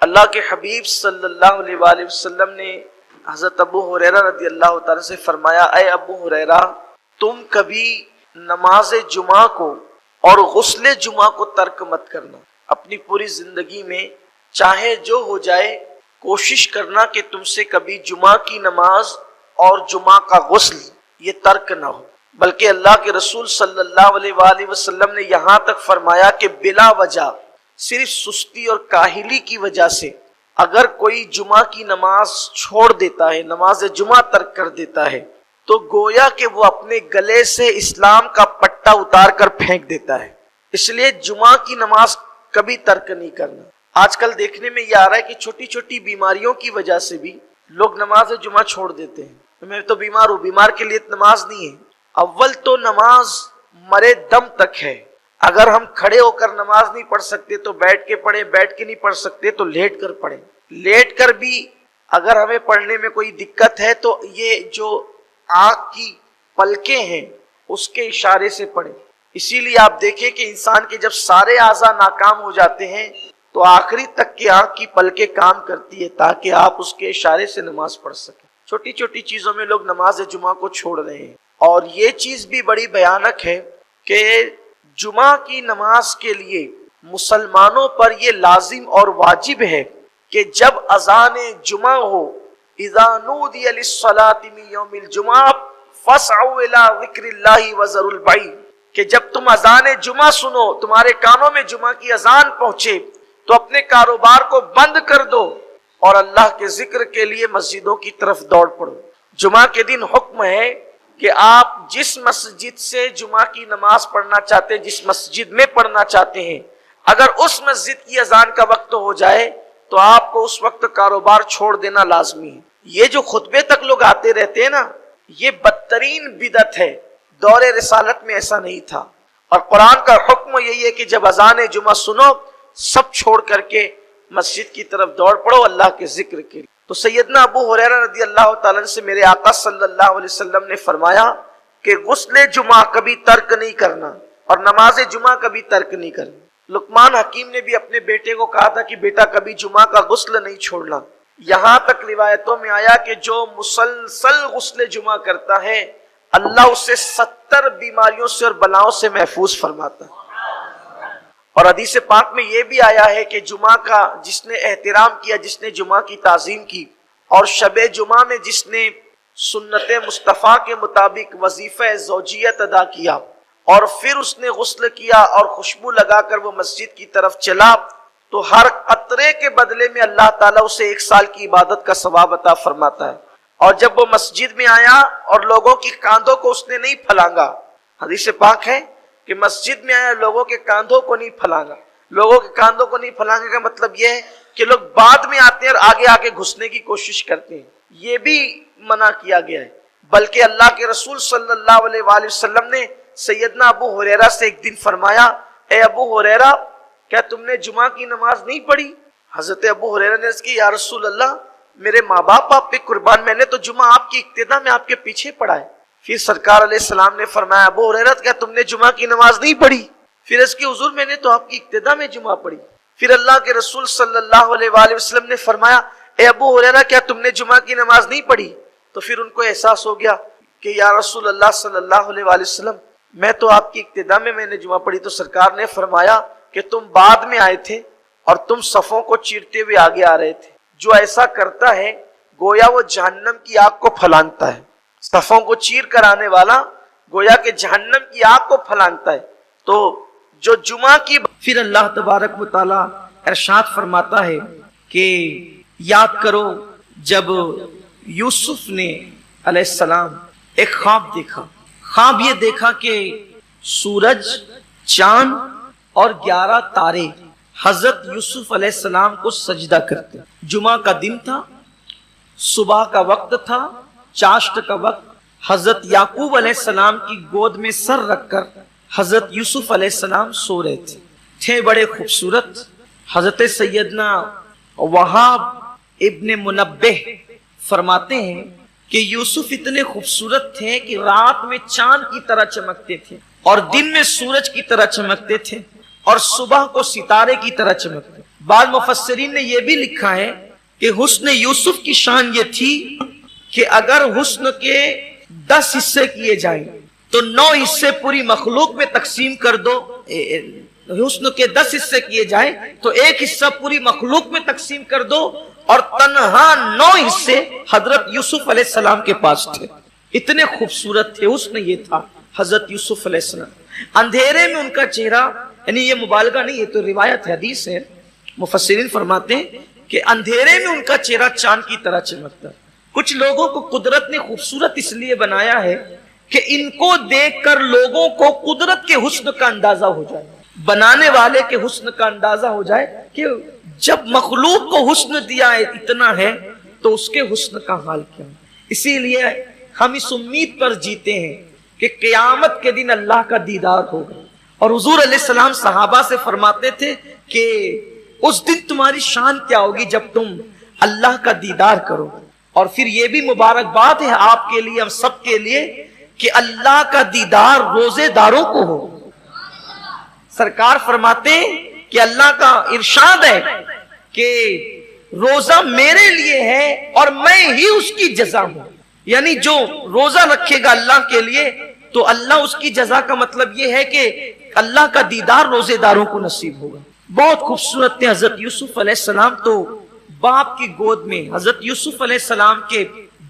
اللہ کے حبیب صلی اللہ علیہ وآلہ وسلم نے حضرت ابو ہریرہ رضی اللہ تعالیٰ سے فرمایا، اے ابو ہریرہ، تم کبھی نماز جمعہ کو اور غسل جمعہ کو ترک مت کرنا۔ اپنی پوری زندگی میں چاہے جو ہو جائے کوشش کرنا کہ تم سے کبھی جمعہ کی نماز اور جمعہ کا غسل یہ ترک نہ ہو، بلکہ اللہ کے رسول صلی اللہ علیہ وآلہ وسلم نے یہاں تک فرمایا کہ بلا وجہ صرف سستی اور کاہلی کی وجہ سے اگر کوئی جمعہ کی نماز چھوڑ دیتا ہے، نماز جمعہ ترک کر دیتا ہے، تو گویا کہ وہ اپنے گلے سے اسلام کا پٹا اتار کر پھینک دیتا ہے۔ اس لیے جمعہ کی نماز کبھی ترک نہیں کرنا۔ آج کل دیکھنے میں یہ آ رہا ہے کہ چھوٹی چھوٹی بیماریوں کی وجہ سے بھی لوگ نماز جمعہ چھوڑ دیتے ہیں۔ میں تو بیمار ہوں، بیمار کے لیے نماز نہیں ہے۔ اول تو نماز مرے دم تک ہے۔ اگر ہم کھڑے ہو کر نماز نہیں پڑھ سکتے تو بیٹھ کے پڑھیں، بیٹھ کے نہیں پڑھ سکتے تو لیٹ کر پڑھیں۔ لیٹ کر بھی اگر ہمیں پڑھنے میں کوئی دقت ہے تو یہ جو آنکھ کی پلکیں ہیں اس کے اشارے سے پڑھیں۔ اسی لیے آپ دیکھیں کہ انسان کے جب سارے اعضاء ناکام ہو جاتے ہیں تو آخری تک کی آنکھ کی پلکیں کام کرتی ہے تاکہ آپ اس کے اشارے سے نماز پڑھ سکیں۔ چھوٹی چھوٹی چیزوں میں لوگ نماز جمعہ کو چھوڑ رہے ہیں، اور یہ چیز بھی بڑی بھیانک ہے کہ جمعہ کی نماز کے لیے مسلمانوں پر یہ لازم اور واجب ہے کہ جب اذان جمعہ ہو، اذا نودی للصلاۃ من یوم الجمعہ فاسعوا الی ذکر اللہ وذروا البیع، کہ جب تم اذان جمعہ سنو، تمہارے کانوں میں جمعہ کی اذان پہنچے تو اپنے کاروبار کو بند کر دو اور اللہ کے ذکر کے لیے مسجدوں کی طرف دوڑ پڑو۔ جمعہ کے دن حکم ہے کہ آپ جس مسجد سے جمعہ کی نماز پڑھنا چاہتے ہیں، جس مسجد میں پڑھنا چاہتے ہیں، اگر اس مسجد کی اذان کا وقت ہو جائے تو آپ کو اس وقت کاروبار چھوڑ دینا لازمی ہے۔ یہ جو خطبے تک لوگ آتے رہتے ہیں نا، یہ بدترین بدعت ہے۔ دور رسالت میں ایسا نہیں تھا، اور قرآن کا حکم یہی ہے کہ جب اذان جمعہ سنو سب چھوڑ کر کے مسجد کی طرف دوڑ پڑو اللہ کے ذکر کے لیے۔ تو سیدنا ابو ہریرہ رضی اللہ تعالیٰ سے میرے آقا صلی اللہ علیہ وسلم نے فرمایا کہ غسل جمعہ کبھی ترک نہیں کرنا اور نماز جمعہ کبھی ترک نہیں کرنا۔ لقمان حکیم نے بھی اپنے بیٹے کو کہا تھا کہ بیٹا کبھی جمعہ کا غسل نہیں چھوڑنا۔ یہاں تک روایتوں میں آیا کہ جو مسلسل غسل جمعہ کرتا ہے اللہ اسے 70 بیماریوں سے اور بلاؤں سے محفوظ فرماتا ہے۔ اور حدیث پاک میں یہ بھی آیا ہے کہ جمعہ کا جس نے احترام کیا، جس نے جمعہ کی تعظیم کی، اور شب جمعہ میں جس نے سنت مصطفیٰ کے مطابق وظیفہ زوجیت ادا کیا اور پھر اس نے غسل کیا اور خوشبو لگا کر وہ مسجد کی طرف چلا، تو ہر قطرے کے بدلے میں اللہ تعالیٰ اسے 1 سال کی عبادت کا ثواب عطا فرماتا ہے۔ اور جب وہ مسجد میں آیا اور لوگوں کی کاندھوں کو اس نے نہیں پھلانگا، حدیث پاک ہے کہ مسجد میں آیا لوگوں کے کاندھوں کو نہیں پھلانگا۔ لوگوں کے کاندھوں کو نہیں پھلانگے کا مطلب یہ ہے کہ لوگ بعد میں آتے ہیں اور آگے آگے گھسنے کی کوشش کرتے ہیں، یہ بھی منع کیا گیا ہے۔ بلکہ اللہ کے رسول صلی اللہ علیہ وآلہ وسلم نے سیدنا ابو ہریرہ سے ایک دن فرمایا، اے ابو ہریرہ کیا تم نے جمعہ کی نماز نہیں پڑھی؟ حضرت ابو ہریرہ نے عرض کی، یا رسول اللہ میرے ماں باپ آپ پہ قربان، میں نے تو جمعہ آپ کی اقتدا میں آپ کے پیچھے پڑھا ہے۔ پھر سرکار علیہ السلام نے فرمایا، ابو ہریرہ کیا تم نے جمعہ کی نماز نہیں پڑھی؟ پھر اس کی حضور میں نے تو آپ کی اقتدا میں جمعہ پڑھی۔ پھر اللہ کے رسول صلی اللہ علیہ وآلہ وسلم نے فرمایا، اے ابو ہریرہ کیا تم نے جمعہ کی نماز نہیں پڑھی؟ تو پھر ان کو احساس ہو گیا کہ یا رسول اللہ صلی اللہ علیہ وآلہ وسلم میں تو آپ کی اقتدا میں نے جمعہ پڑھی۔ تو سرکار نے فرمایا کہ تم بعد میں آئے تھے اور تم صفوں کو چیرتے ہوئے آگے آ رہے تھے، جو ایسا کرتا ہے گویا وہ جہنم کی آگ کو پھلانگتا ہے۔ صفوں کو چیر کر آنے والا گویا کہ جہنم کی آگ کو پھلانگتا ہے۔ تو جو جمعہ کی پھر اللہ تبارک و تعالی ارشاد فرماتا ہے کہ یاد کرو جب یوسف نے علیہ السلام ایک خواب دیکھا، خواب یہ دیکھا کہ سورج، چاند اور 11 تارے حضرت یوسف علیہ السلام کو سجدہ کرتے۔ جمعہ کا دن تھا، صبح کا وقت تھا، چاشت کا وقت، حضرت یعقوب علیہ السلام کی گود میں سر رکھ کر حضرت یوسف علیہ السلام سو رہے تھے بڑے خوبصورت۔ حضرت سیدنا وہاب ابن منبہ فرماتے ہیں کہ یوسف اتنے خوبصورت تھے کہ رات میں چاند کی طرح چمکتے تھے اور دن میں سورج کی طرح چمکتے تھے اور صبح کو ستارے کی طرح چمکتے۔ بعض مفسرین نے یہ بھی لکھا ہے کہ حسن یوسف کی شان یہ تھی کہ اگر حسن کے 10 حصے کیے جائیں تو 9 حصے پوری مخلوق میں تقسیم کر دو، حسن کے 10 حصے کیے جائیں تو 1 حصہ پوری مخلوق میں تقسیم کر دو، اور تنہا 9 حصے حضرت یوسف علیہ السلام کے پاس تھے. اتنے خوبصورت تھے. حسن یہ تھا حضرت یوسف علیہ السلام. اندھیرے میں ان کا چہرہ، یعنی یہ مبالغہ نہیں، یہ تو روایت ہے، حدیث ہے. مفسرین فرماتے ہیں کہ اندھیرے میں ان کا چہرہ چاند کی طرح چمکتا. کچھ لوگوں کو قدرت نے خوبصورت اس لیے بنایا ہے کہ ان کو دیکھ کر لوگوں کو قدرت کے حسن کا اندازہ ہو جائے، بنانے والے کے حسن کا اندازہ ہو جائے کہ جب مخلوق کو حسن دیا ہے اتنا ہے تو اس کے حسن کا حال کیا ہے. اسی لیے ہم اس امید پر جیتے ہیں کہ قیامت کے دن اللہ کا دیدار ہوگا. اور حضور علیہ السلام صحابہ سے فرماتے تھے کہ اس دن تمہاری شان کیا ہوگی جب تم اللہ کا دیدار کرو. اور پھر یہ بھی مبارکباد ہے آپ کے لیے، ہم سب کے لیے، کہ اللہ کا دیدار روزے داروں کو ہو. سرکار فرماتے ہیں کہ اللہ کا ارشاد ہے کہ روزہ میرے لیے ہے اور میں ہی اس کی جزا ہوں. یعنی جو روزہ رکھے گا اللہ کے لیے تو اللہ اس کی جزا کا مطلب یہ ہے کہ اللہ کا دیدار روزے داروں کو نصیب ہوگا. بہت خوبصورت تھے حضرت یوسف علیہ السلام. تو باپ کی گود میں حضرت یوسف علیہ السلام کے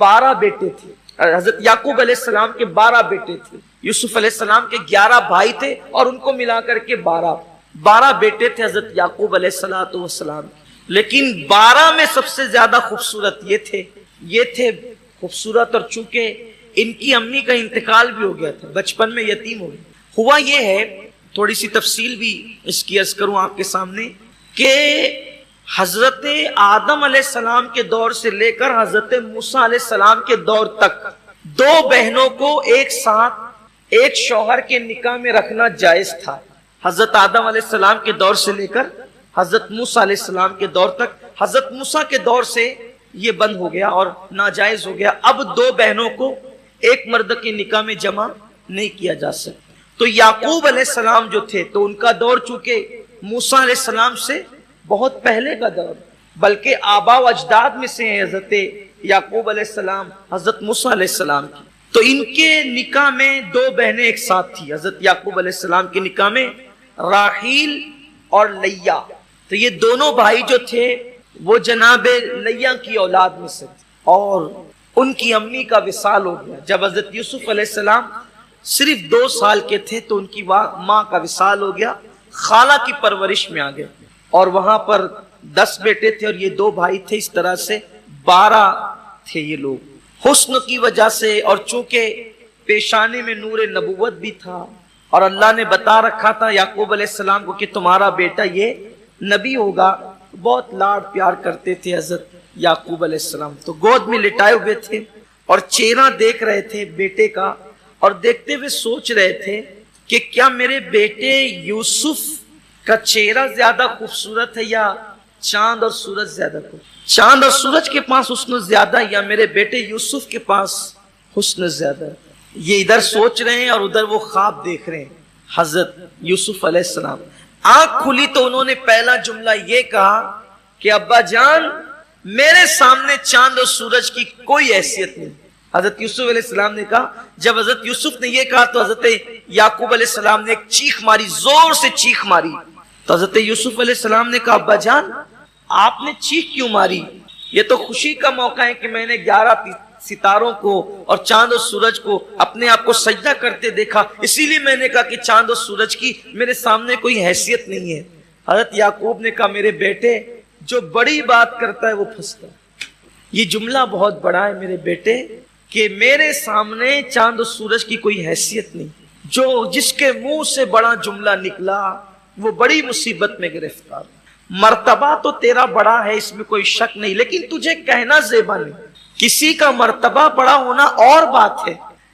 12 بیٹے تھے. حضرت یعقوب علیہ السلام کے 12 بیٹے تھے. یوسف علیہ السلام کے 11 بھائی تھے اور ان کو ملا کر کے 12 بیٹے تھے حضرت یعقوب علیہ السلام. لیکن 12 میں سب سے زیادہ خوبصورت یہ تھے خوبصورت. اور چونکہ ان کی امی کا انتقال بھی ہو گیا تھا، بچپن میں یتیم ہو گئے. ہوا یہ ہے، تھوڑی سی تفصیل بھی اس کی عرض کروں آپ کے سامنے، کہ حضرت آدم علیہ السلام کے دور سے لے کر حضرت موسیٰ علیہ السلام کے دور تک 2 بہنوں کو ایک ساتھ ایک شوہر کے نکاح میں رکھنا جائز تھا. حضرت آدم علیہ السلام کے دور سے لے کر حضرت موسیٰ علیہ السلام کے دور تک. حضرت موسیٰ کے دور سے یہ بند ہو گیا اور ناجائز ہو گیا. اب 2 بہنوں کو ایک مرد کے نکاح میں جمع نہیں کیا جا سکتا. تو یعقوب علیہ السلام جو تھے تو ان کا دور چونکہ موسیٰ علیہ السلام سے بہت پہلے کا دور، بلکہ آبا و اجداد میں سے ہیں حضرت یعقوب علیہ السلام حضرت موسیٰ علیہ السلام کی. تو ان کے نکاح میں 2 بہنیں ایک ساتھ تھی. حضرت یعقوب علیہ السلام کے نکاح میں راحیل اور لیا. تو یہ دونوں بھائی جو تھے وہ جناب لیا کی اولاد میں سے تھے اور ان کی امی کا وصال ہو گیا. جب حضرت یوسف علیہ السلام صرف 2 سال کے تھے تو ان کی ماں کا وصال ہو گیا. خالہ کی پرورش میں آ گئے اور وہاں پر 10 بیٹے تھے اور یہ 2 بھائی تھے. اس طرح سے 12 تھے یہ لوگ. حسن کی وجہ سے اور چونکہ پیشانے میں نور نبوت بھی تھا اور اللہ نے بتا رکھا تھا یعقوب علیہ السلام کو کہ تمہارا بیٹا یہ نبی ہوگا، بہت لاڈ پیار کرتے تھے حضرت یعقوب علیہ السلام. تو گود میں لٹائے ہوئے تھے اور چہرہ دیکھ رہے تھے بیٹے کا اور دیکھتے ہوئے سوچ رہے تھے کہ کیا میرے بیٹے یوسف کا چہرہ زیادہ خوبصورت ہے یا چاند اور سورج زیادہ خوبصورت؟ چاند اور سورج کے پاس حسن زیادہ یا میرے بیٹے یوسف کے پاس حسن زیادہ؟ یہ ادھر سوچ رہے ہیں اور ادھر وہ خواب دیکھ رہے ہیں. حضرت یوسف علیہ السلام آنکھ کھلی تو انہوں نے پہلا جملہ یہ کہا کہ ابا جان میرے سامنے چاند اور سورج کی کوئی حیثیت نہیں. حضرت یوسف علیہ السلام نے کہا. جب حضرت یوسف نے یہ کہا تو حضرت یعقوب علیہ السلام نے ایک چیخ ماری، زور سے چیخ ماری. تو حضرت یوسف علیہ السلام نے کہا ابا جان آپ نے چیخ کیوں ماری؟ یہ تو خوشی کا موقع ہے کہ میں نے 11 ستاروں کو اور چاند اور سورج کو اپنے آپ کو سجدہ کرتے دیکھا، اسی لیے میں نے کہا کہ چاند اور سورج کی میرے سامنے کوئی حیثیت نہیں ہے. حضرت یعقوب نے کہا میرے بیٹے جو بڑی بات کرتا ہے وہ پھنستا ہے. یہ جملہ بہت بڑا ہے میرے بیٹے کہ میرے سامنے چاند اور سورج کی کوئی حیثیت نہیں. جس کے منہ سے بڑا جملہ نکلا وہ بڑی مصیبت میں گرفتار. مرتبہ تو تیرا بڑا ہے اس میں کوئی شک نہیں، لیکن تجھے کہنا زیبا نہیں. کسی کا مرتبہ بڑا ہونا اور بات ہے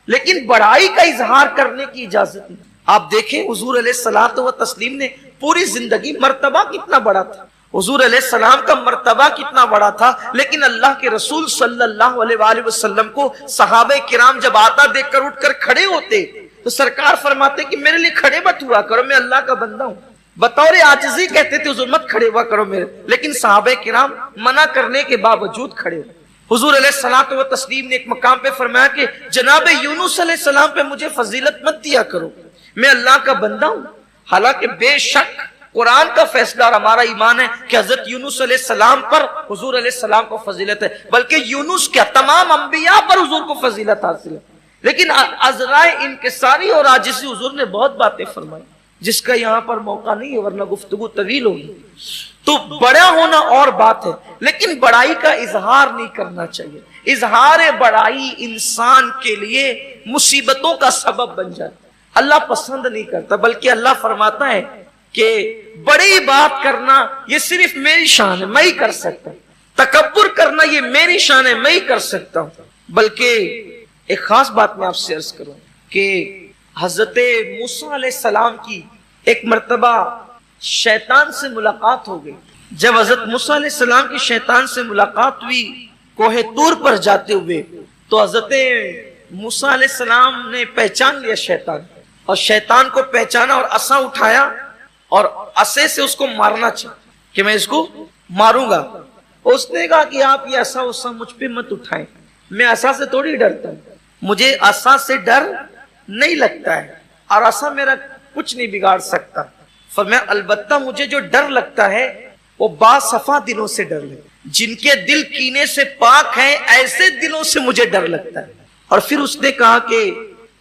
لیکن بڑائی کا اظہار کرنے کی اجازت نہیں. آپ دیکھیں حضور علیہ الصلوۃ والتسلیم نے پوری زندگی مرتبہ کتنا بڑا تھا، حضور علیہ السلام کا مرتبہ کتنا بڑا تھا، لیکن اللہ کے رسول صلی اللہ علیہ وآلہ وسلم کو صحابہ کرام جب آتا دیکھ کر اٹھ کر کھڑے ہوتے تو سرکار فرماتے کہ میرے لیے کھڑے مت ہوا کرو، میں اللہ کا بندہ ہوں. بطور عاجزی کہتے تھے حضور مت کھڑے ہوا کرو میرے، لیکن صحابہ کرام منع کرنے کے باوجود کھڑے ہوئے۔ حضور علیہ الصلوۃ والتسلیم نے ایک مقام پہ فرمایا کہ جناب یونس علیہ السلام پہ مجھے فضیلت مت دیا کرو، میں اللہ کا بندہ ہوں۔ حالانکہ بے شک قرآن کا فیصلہ اور ہمارا ایمان ہے کہ حضرت یونس علیہ السلام پر حضور علیہ السلام کو فضیلت ہے، بلکہ یونس کیا تمام انبیاء پر حضور کو فضیلت حاصل ہے۔ لیکن عذرائے انکساری اور عاجزی حضور نے بہت باتیں فرمائی جس کا یہاں پر موقع نہیں ہے، ورنہ گفتگو طویل ہوگی۔ تو بڑا ہونا اور بات ہے، لیکن بڑائی کا اظہار نہیں کرنا چاہیے۔ اظہار بڑائی انسان کے لیے مصیبتوں کا سبب بن جائے، اللہ پسند نہیں کرتا، بلکہ اللہ فرماتا ہے کہ بڑی بات کرنا یہ صرف میری شان ہے، میں ہی کر سکتا ہوں، تکبر کرنا یہ میری شان ہے، میں ہی کر سکتا ہوں۔ بلکہ ایک خاص بات میں آپ سے عرض کروں کہ حضرت موسیٰ علیہ السلام کی ایک مرتبہ شیطان سے ملاقات ہو گئی۔ جب حضرت موسیٰ علیہ السلام کی شیطان سے ملاقات ہوئی کوہ طور پر جاتے ہوئے، تو حضرت موسیٰ علیہ السلام نے پہچان لیا شیطان، اور شیطان کو پہچانا اور عصا اٹھایا اور عصے سے اس کو مارنا چاہا کہ میں اس کو ماروں گا۔ اس نے کہا کہ آپ یہ عصا وصا مجھ پہ مت اٹھائیں، میں عصا سے تھوڑی ڈرتا ہوں، مجھے عصا سے ڈر نہیں لگتا ہے اور عصا میرا کچھ نہیں بگاڑ سکتا۔ فرمایا البتہ مجھے جو ڈر لگتا ہے وہ باصفا دلوں سے ڈر لگتا ہے، جن کے دل کینے سے پاک ہیں ایسے دلوں سے مجھے ڈر لگتا ہے۔ اور پھر اس نے کہا کہ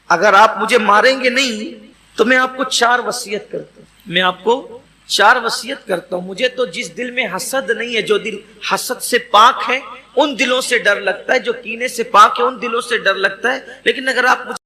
اگر آپ مجھے ماریں گے نہیں تو میں آپ کو 4 وصیت کرتا ہوں، میں آپ کو 4 وصیت کرتا ہوں۔ مجھے تو جس دل میں حسد نہیں ہے، جو دل حسد سے پاک ہے ان دلوں سے ڈر لگتا ہے، جو کینے سے پاک ہے ان دلوں سے ڈر لگتا ہے، لیکن اگر آپ مجھے